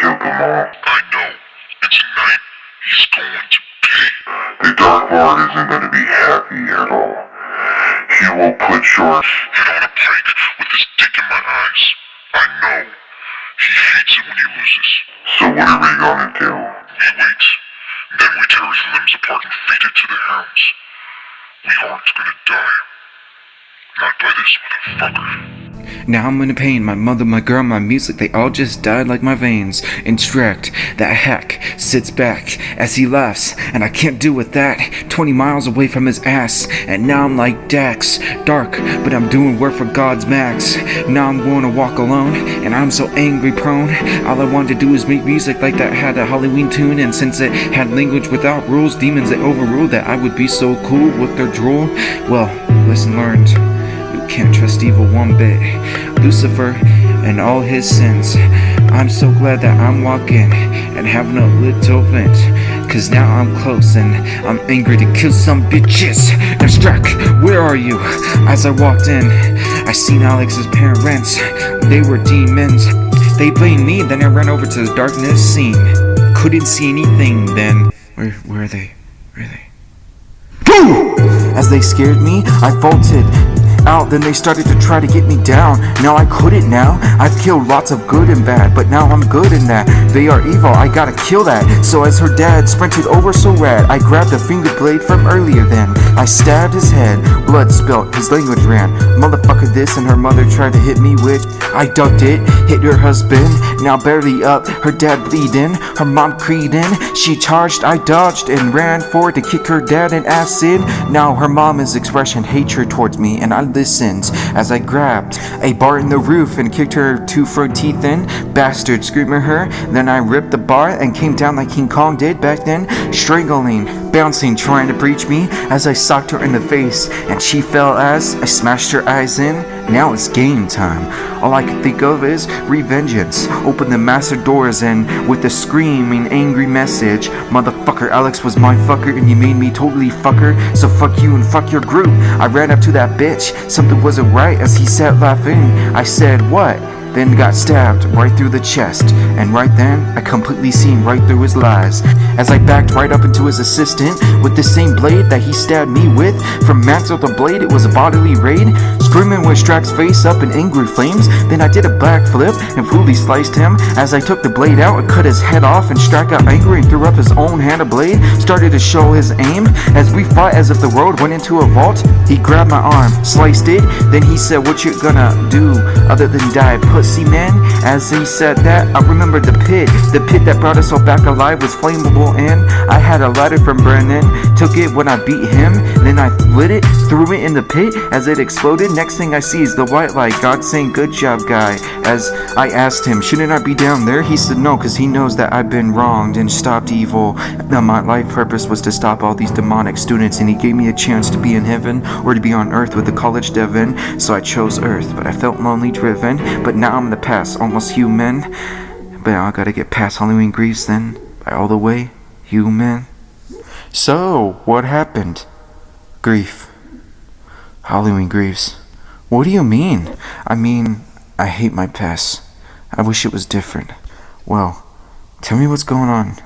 killed them all. I know. It's a night. He's going to pay. The Dark Lord isn't going to be happy at all. He will put your head on a pike with his dick in my eyes. I know. He hates it when he loses. So what are we gonna do? We wait. Then we tear his limbs apart and feed it to the hounds. We aren't gonna die. Not by this motherfucker. Now I'm in pain, my mother, my girl, my music, they all just died like my veins. Instruct, that hack sits back as he laughs, and I can't do with that. 20 miles away from his ass, and now I'm like Dax. Dark, but I'm doing work for God's max. Now I'm going to walk alone, and I'm so angry prone. All I wanted to do is make music like that had a Halloween tune, and since it had language without rules, demons they overruled that I would be so cool with their drool. Well, lesson learned. Can't trust evil one bit. Lucifer and all his sins. I'm so glad that I'm walking and having a little vent, cause now I'm close and I'm angry to kill some bitches. Now Strack, where are you? As I walked in, I seen Alex's parents. They were demons. They blamed me, then I ran over to the darkness scene. Couldn't see anything then. Where are they? Where are they? Boo! As they scared me, I vaulted out, then they started to try to get me down. Now I couldn't now. I've killed lots of good and bad, but now I'm good in that. They are evil, I gotta kill that. So as her dad sprinted over so rad, I grabbed a finger blade from earlier then. I stabbed his head, blood spilt, his language ran. Motherfucker this, and her mother tried to hit me with. I ducked it, hit her husband, now barely up, her dad bleeding, her mom creeding. She charged, I dodged and ran forward to kick her dad in ass in. Now her mom is expressing hatred towards me, and I listened as I grabbed a bar in the roof and kicked her 2 front teeth in. Bastard, screaming her. Then I ripped the bar and came down like King Kong did back then, strangling, bouncing, trying to breach me as I socked her in the face, and she fell as I smashed her eyes in. Now it's game time. All I can think of is revengeance. Open the master doors and with a screaming angry message, motherfucker, Alex was my fucker and you made me totally fucker, so fuck you and fuck your group. I ran up to that bitch, something wasn't right as he sat laughing. I said, what? Then got stabbed right through the chest, and right then I completely seen right through his lies as I backed right up into his assistant with the same blade that he stabbed me with. From mantle to blade it was a bodily raid, screaming with Strack's face up in angry flames. Then I did a backflip and fully sliced him as I took the blade out and cut his head off, and Strack got angry and threw up his own hand of blade, started to show his aim as we fought as if the world went into a vault. He grabbed my arm, sliced it, then he said, what you gonna do other than die, pussy man? As he said that, I remembered the pit that brought us all back alive was flammable, and I had a lighter from Brennan, took it when I beat him, then I lit it, threw it in the pit as it exploded. Next thing I see is the white light, God saying good job guy. As I asked him, shouldn't I be down there? He said no, cause he knows that I've been wronged and stopped evil. Now my life purpose was to stop all these demonic students, and he gave me a chance to be in heaven or to be on earth with the college devin. So I chose earth, but I felt lonely driven, but now I'm in the past, almost human. But I gotta get past Halloween griefs then, by all the way human. So what happened? Grief. Halloween griefs. What do you mean? I mean, I hate my past. I wish it was different. Well, tell me what's going on.